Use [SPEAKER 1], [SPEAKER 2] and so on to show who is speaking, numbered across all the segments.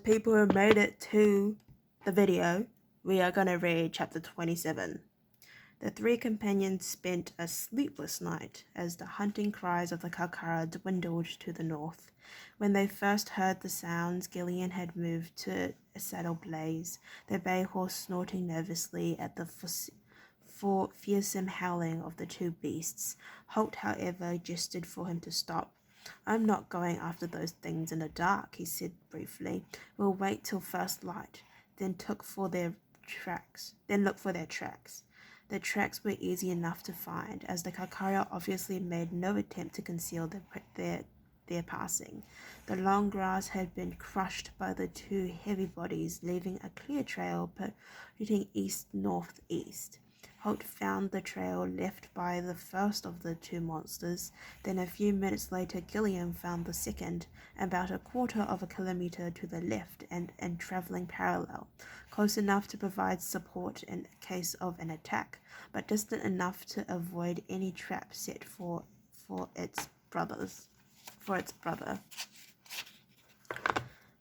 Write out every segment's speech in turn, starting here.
[SPEAKER 1] People who made it to the video, we are going to read chapter 27. The three companions spent a sleepless night as the hunting cries of the Kakara dwindled to the north. When they first heard the sounds, Gillian had moved to a saddle blaze, the bay horse snorting nervously at the fearsome howling of the two beasts. Holt, however, gestured for him to stop. "I'm not going after those things in the dark," he said briefly. "We'll wait till first light, then look for their tracks. The tracks were easy enough to find, as the Kakara obviously made no attempt to conceal their passing. The long grass had been crushed by the two heavy bodies, leaving a clear trail pointing east-northeast. Holt found the trail left by the first of the two monsters. Then a few minutes later Gillian found the second, about a quarter of a kilometre to the left and travelling parallel, close enough to provide support in case of an attack, but distant enough to avoid any trap set for its brother.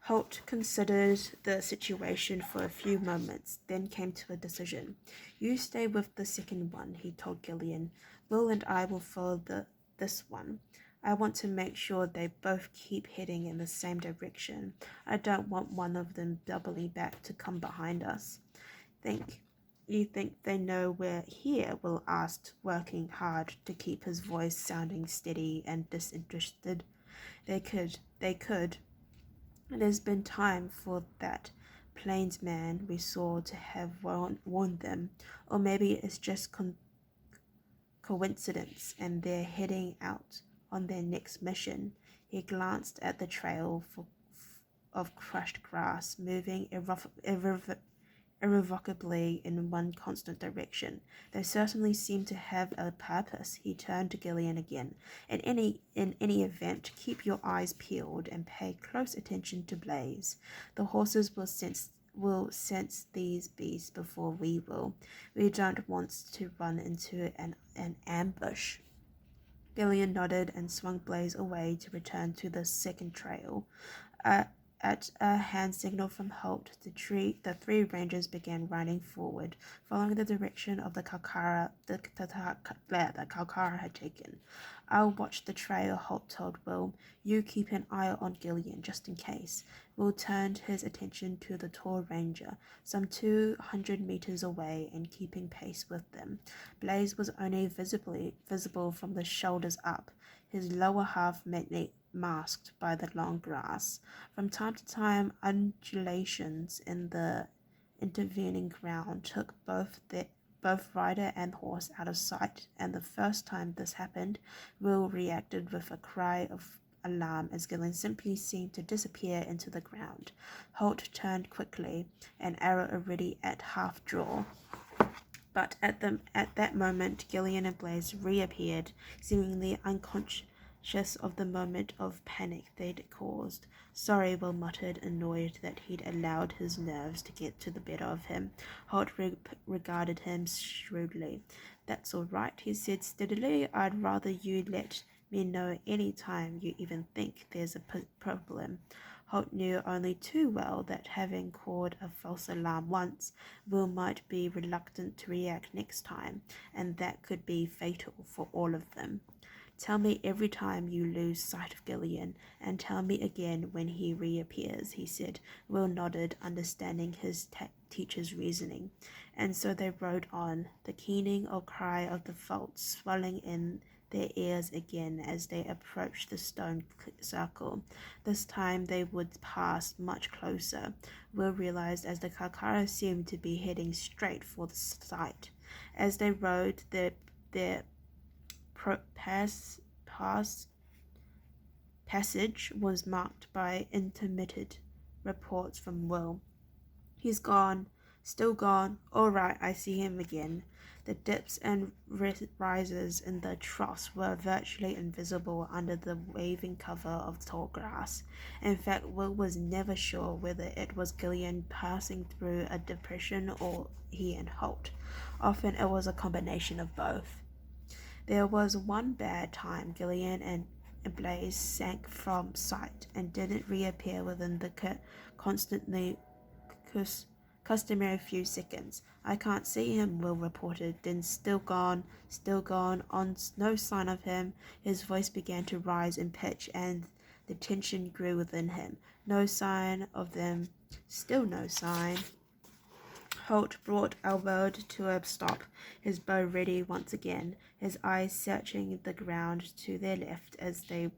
[SPEAKER 1] Holt considered the situation for a few moments, then came to a decision. "You stay with the second one," he told Gillian. "Will and I will follow this one. I want to make sure they both keep heading in the same direction. I don't want one of them doubling back to come behind us." You think they know we're here?" Will asked, working hard to keep his voice sounding steady and disinterested. They could. There's been time for that plainsman we saw to have warned them, or maybe it's just coincidence and they're heading out on their next mission." He glanced at the trail of crushed grass, moving irrevocably in one constant direction. "They certainly seem to have a purpose." He turned to Gillian again. In any event, keep your eyes peeled and pay close attention to Blaze. The horses will sense these beasts before we will. We don't want to run into an ambush." Gillian nodded and swung Blaze away to return to the second trail. At a hand signal from Holt, the three rangers began riding forward, following the direction of the Kakara had taken. "I'll watch the trail," Holt told Will. "You keep an eye on Gillian, just in case." Will turned his attention to the tall ranger, some 200 meters away and keeping pace with them. Blaze was only visible from the shoulders up, his lower half masked by the long grass. From time to time, undulations in the intervening ground took both rider and horse out of sight, and the first time this happened, Will reacted with a cry of alarm as Gillian simply seemed to disappear into the ground. Holt turned quickly, an arrow already at half draw. But at that moment, Gillian and Blaze reappeared, seemingly unconscious of the moment of panic they'd caused. "Sorry," Will muttered, annoyed that he'd allowed his nerves to get to the better of him. Holt regarded him shrewdly. "That's all right," he said steadily. "I'd rather you let me know any time you even think there's a problem." Holt knew only too well that having called a false alarm once, Will might be reluctant to react next time, and that could be fatal for all of them. "Tell me every time you lose sight of Gillian, and tell me again when he reappears," he said. Will nodded, understanding his teacher's reasoning. And so they rode on, the keening or cry of the fault swelling in their ears again as they approached the stone circle. This time they would pass much closer, Will realized, as the Kakara seemed to be heading straight for the site. As they rode, their passage was marked by intermittent reports from Will. "He's gone. Still gone. All right, I see him again." The dips and rises in the troughs were virtually invisible under the waving cover of tall grass. In fact, Will was never sure whether it was Gillian passing through a depression or he and Holt. Often it was a combination of both. There was one bad time Gillian and Blaze sank from sight and didn't reappear within the constantly customary few seconds. I can't see him, Will reported. Then still gone, on no sign of him. His voice began to rise in pitch and the tension grew within him. No sign of them, still no sign. Holt brought Albert to a stop, his bow ready once again, his eyes searching the ground to their left as they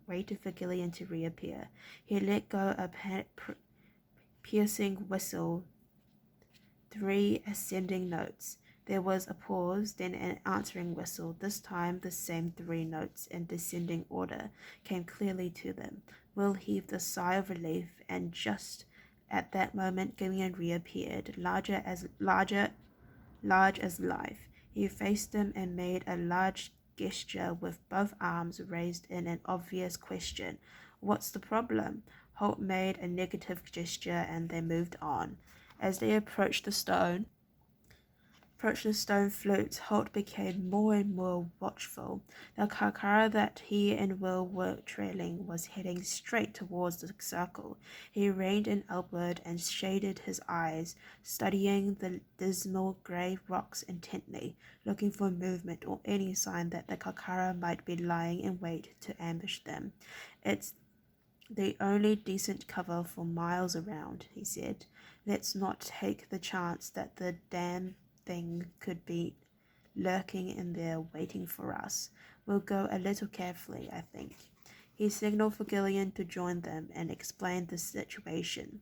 [SPEAKER 1] waited for Gillian to reappear. He let go a piercing whistle, 3 ascending notes. There was a pause, then an answering whistle. This time the same 3 notes in descending order came clearly to them. Will heaved a sigh of relief, and just at that moment Gillian reappeared, large as life. He faced them and made a large gesture with both arms raised in an obvious question. What's the problem? Holt made a negative gesture and they moved on. As they approached the stone flutes, Holt became more and more watchful. The Kakara that he and Will were trailing was heading straight towards the circle. He reined in Albert and shaded his eyes, studying the dismal grey rocks intently, looking for movement or any sign that the Kakara might be lying in wait to ambush them. It's the only decent cover for miles around, he said. Let's not take the chance that the damn thing could be lurking in there waiting for us. We'll go a little carefully, I think. He signaled for Gillian to join them and explained the situation.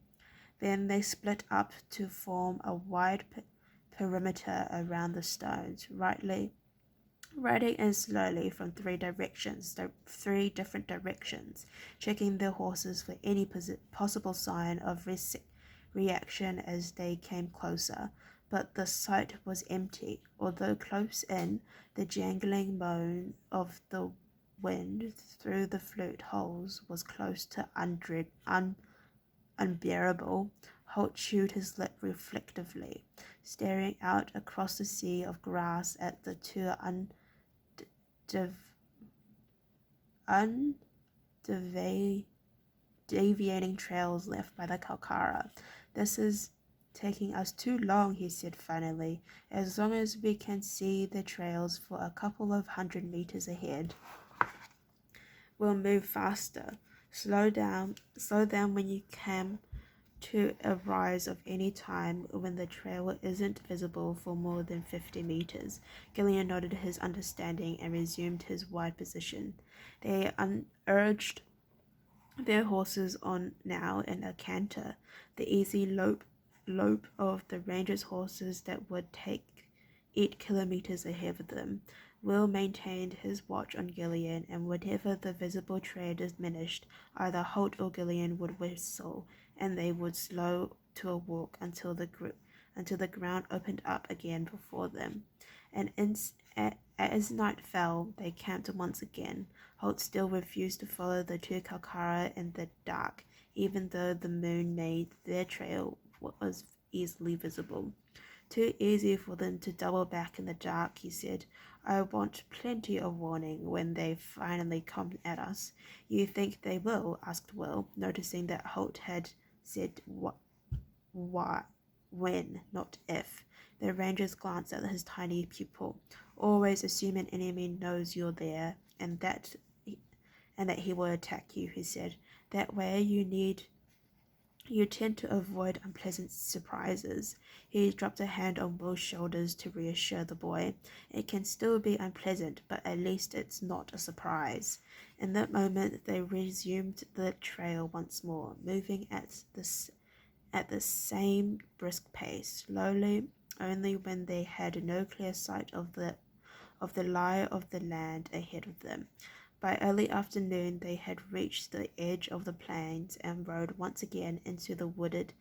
[SPEAKER 1] Then they split up to form a wide perimeter around the stones, riding in slowly from 3 different directions, checking their horses for any possible sign of reaction as they came closer. But the site was empty. Although close in, the jangling moan of the wind through the flute holes was close to unbearable. Holt chewed his lip reflectively, staring out across the sea of grass at the 2 undeviating trails left by the Kalkara. This is taking us too long, he said finally. As long as we can see the trails for a couple of 100 meters ahead, we'll move faster. Slow down when you come to a rise of any time when the trail isn't visible for more than 50 meters. Gillian nodded his understanding and resumed his wide position. They urged their horses on now in a canter, the easy lope of the ranger's horses that would take 8 kilometers ahead of them. Will maintained his watch on Gillian, and whenever the visible trail diminished, either Holt or Gillian would whistle, and they would slow to a walk until the ground opened up again before them. And as night fell, they camped once again. Holt still refused to follow the 2 Kalkara in the dark, even though the moon made their trail was easily visible. Too easy for them to double back in the dark, he said. I want plenty of warning when they finally come at us. You think they will? Asked Will, noticing that Holt had said when, not if. The ranger's glanced at his tiny pupil. Always assume an enemy knows you're there, and that he will attack you, he said. That way you tend to avoid unpleasant surprises. He dropped a hand on Will's shoulders to reassure the boy. It can still be unpleasant, but at least it's not a surprise. In that moment, they resumed the trail once more, moving at the same brisk pace, slowly, only when they had no clear sight of the lie of the land ahead of them. By early afternoon they had reached the edge of the plains and rode once again into the wooded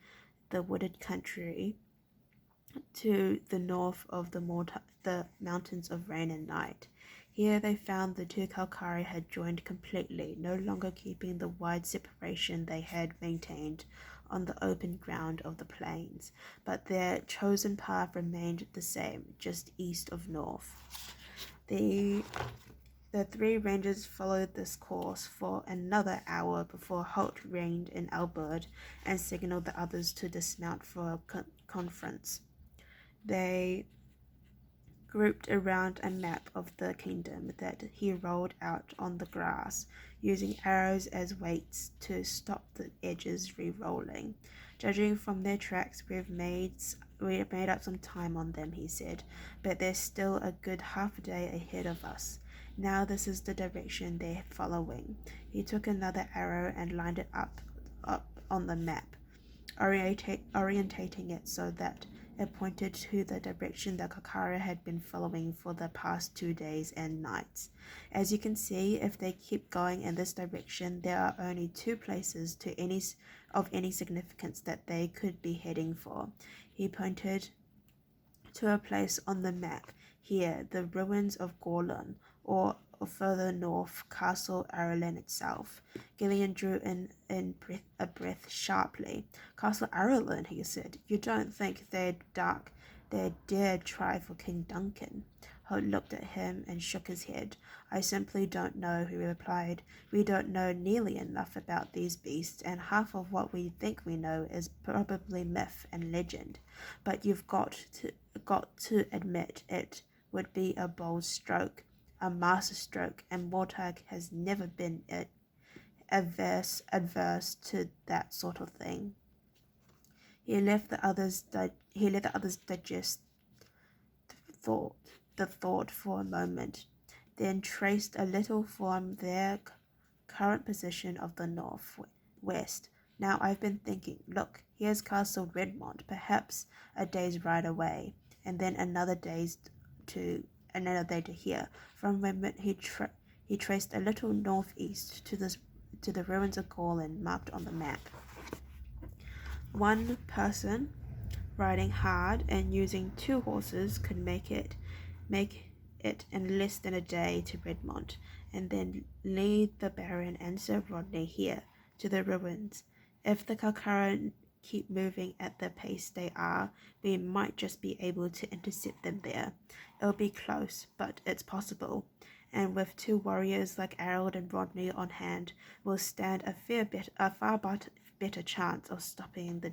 [SPEAKER 1] country to the north of the mountains of Rain and Night. Here they found the 2 Kalkari had joined completely, no longer keeping the wide separation they had maintained on the open ground of the plains, but their chosen path remained the same, just east of north. The The three rangers followed this course for another hour before Holt reined in Albert and signaled the others to dismount for a conference. They grouped around a map of the kingdom that he rolled out on the grass, using arrows as weights to stop the edges re-rolling. Judging from their tracks, we've made up some time on them, he said, but there's still a good half a day ahead of us. Now this is the direction they're following. He took another arrow and lined it up on the map, orientating it so that it pointed to the direction the Kakara had been following for the past 2 days and nights. As you can see, if they keep going in this direction, there are only 2 places of any significance that they could be heading for. He pointed to a place on the map here, the Ruins of Gorlan, or further north, Castle Arlen itself. Gillian drew in a breath sharply. Castle Arlen, he said. You don't think they'd dare try for King Duncan? Holt looked at him and shook his head. I simply don't know, he replied. We don't know nearly enough about these beasts, and half of what we think we know is probably myth and legend. But you've got to admit it would be a bold stroke, a master stroke, and Mortag has never been adverse to that sort of thing. He let the others digest the thought for a moment, then traced a little from their current position of the northwest. Now I've been thinking, look, here's Castle Redmond, perhaps a day's ride away, and then another day to here. From Redmond he traced a little northeast to the ruins of Gorlan marked on the map. One person riding hard and using 2 horses could make it in less than a day to Redmond, and then lead the Baron and Sir Rodney here to the ruins. If the Kakara keep moving at the pace they are, we might just be able to intercept them there. It'll be close, but it's possible, and with 2 warriors like Harold and Rodney on hand, we'll stand a far better chance of stopping the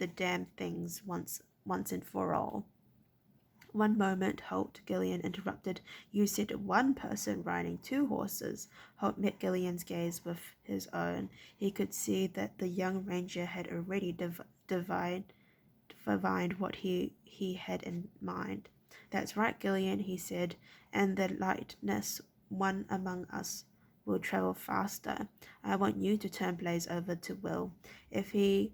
[SPEAKER 1] damn things once and for all. One moment, Holt, Gillian interrupted. You said 1 person riding 2 horses. Holt met Gillian's gaze with his own. He could see that the young ranger had already divined what he had in mind. That's right, Gillian, he said, and the lightness one among us will travel faster. I want you to turn Blaze over to Will. If he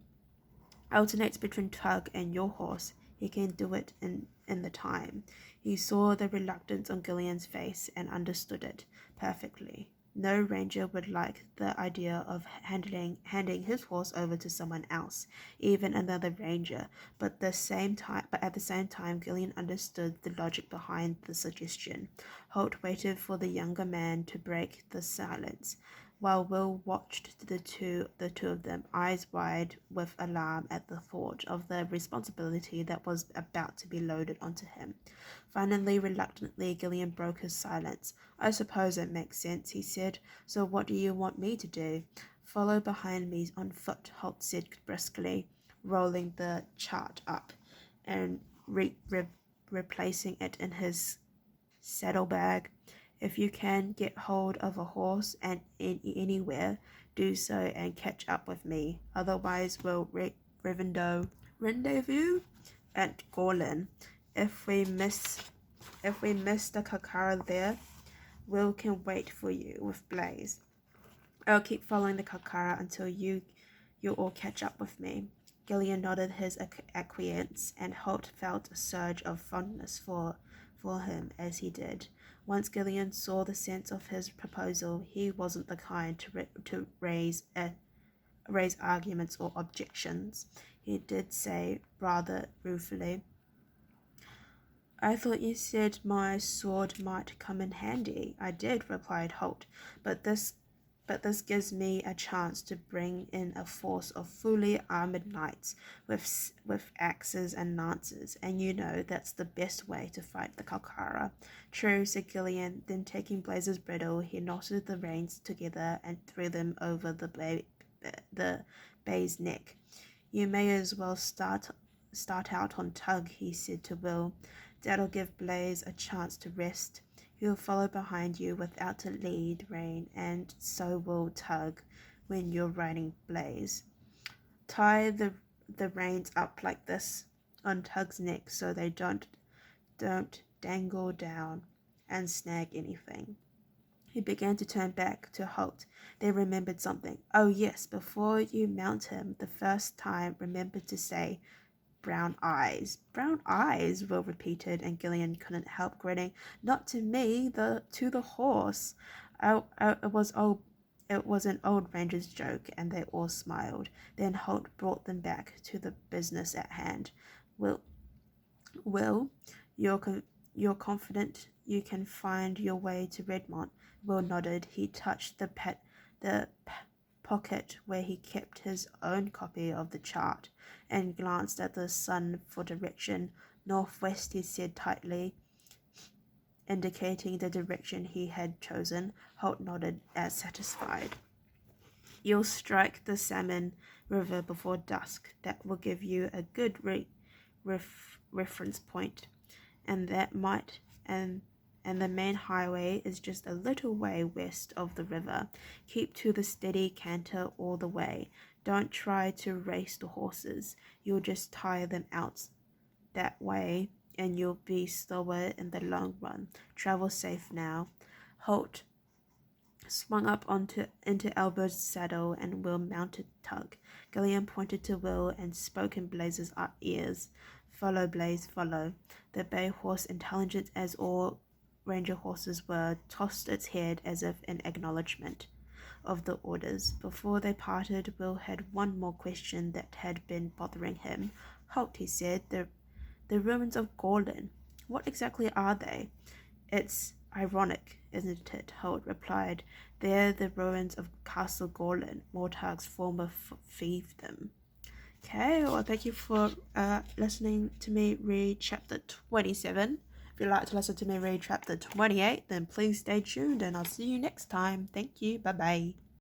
[SPEAKER 1] alternates between Tug and your horse, he can do it in the time. He saw the reluctance on Gillian's face and understood it perfectly. No ranger would like the idea of handing his horse over to someone else, even another ranger, but at the same time Gillian understood the logic behind the suggestion. Holt waited for the younger man to break the silence, while Will watched the two of them, eyes wide with alarm at the thought of the responsibility that was about to be loaded onto him. Finally, reluctantly, Gillian broke his silence. I suppose it makes sense, he said. So what do you want me to do? Follow behind me on foot, Holt said briskly, rolling the chart up and replacing it in his saddlebag. If you can get hold of a horse and anywhere, do so and catch up with me. Otherwise, we'll rendezvous at Gorlan. If we miss the Kakara there, Will can wait for you with Blaze. I'll keep following the Kakara until you all catch up with me. Gillian nodded his acquiescence, and Holt felt a surge of fondness for him as he did. Once Gillian saw the sense of his proposal, he wasn't the kind to raise arguments or objections. He did say rather ruefully, I thought you said my sword might come in handy. I did, replied Holt, but this but this gives me a chance to bring in a force of fully armored knights with axes and lances, and you know that's the best way to fight the Kalkara. True, said Gillian. Then taking Blazer's bridle, he knotted the reins together and threw them over the bay's neck. You may as well start out on Tug, he said to Will. That'll give Blaze a chance to rest. He'll follow behind you without a lead rein, and so will Tug when you're riding Blaze. Tie the reins up like this on Tug's neck so they don't dangle down and snag anything. He began to turn back to halt. They remembered something. Oh yes, before you mount him the first time, remember to say brown eyes. Brown eyes, Will repeated, and Gillian couldn't help grinning. Not to me, to the horse. It was an old ranger's joke, and they all smiled. Then Holt brought them back to the business at hand. Will, you're confident you can find your way to Redmont? Will nodded. He touched the pocket where he kept his own copy of the chart and glanced at the sun for direction. Northwest, he said tightly, indicating the direction he had chosen. Holt nodded as satisfied. You'll strike the Salmon River before dusk. That will give you a good reference point, and the main highway is just a little way west of the river. Keep to the steady canter all the way. Don't try to race the horses. You'll just tire them out that way, and you'll be slower in the long run. Travel safe now. Holt swung up into Albert's saddle, and Will mounted Tug. Gillian pointed to Will and spoke in Blaze's ears. Follow, Blaze, follow. The bay horse, intelligent as all ranger horses were, tossed its head as if in acknowledgement of the orders. Before they parted, Will had one more question that had been bothering him. Halt, he said. The ruins of Gorlan. What exactly are they? It's ironic, isn't it? Holt replied. They're the ruins of Castle Gorlan, Mortag's former fiefdom. Okay, well, thank you for listening to me read chapter 27. If you'd like to listen to me read chapter 28, then please stay tuned and I'll see you next time. Thank you. Bye-bye.